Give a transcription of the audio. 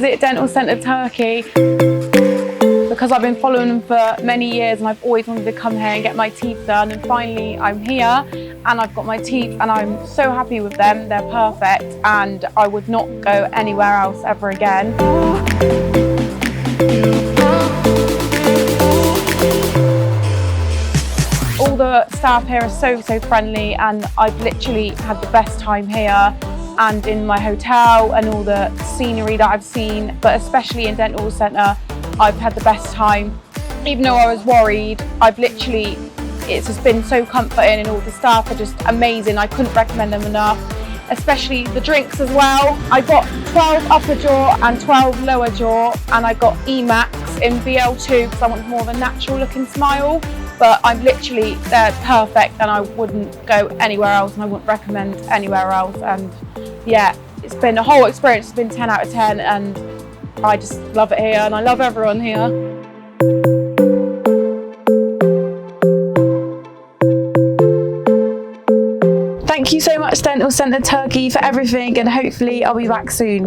visit Dental Centre Turkey because I've been following them for many years and I've always wanted to come here and get my teeth done, and finally I'm here and I've got my teeth and I'm so happy with them. They're perfect and I would not go anywhere else ever again. All the staff here are so friendly, and I've literally had the best time here and in my hotel, and all the scenery that I've seen, but especially in Dental Centre, I've had the best time. Even though I was worried, it's just been so comforting, and all the staff are just amazing. I couldn't recommend them enough, especially the drinks as well. I got 12 upper jaw and 12 lower jaw, and I got EMAX in BL2 because I want more of a natural looking smile. But they're perfect, and I wouldn't go anywhere else, and I wouldn't recommend anywhere else. And yeah, it's been a whole experience. It's been 10 out of 10, and I just love it here, and I love everyone here. Thank you so much, Dental Centre Turkey, for everything, and hopefully I'll be back soon.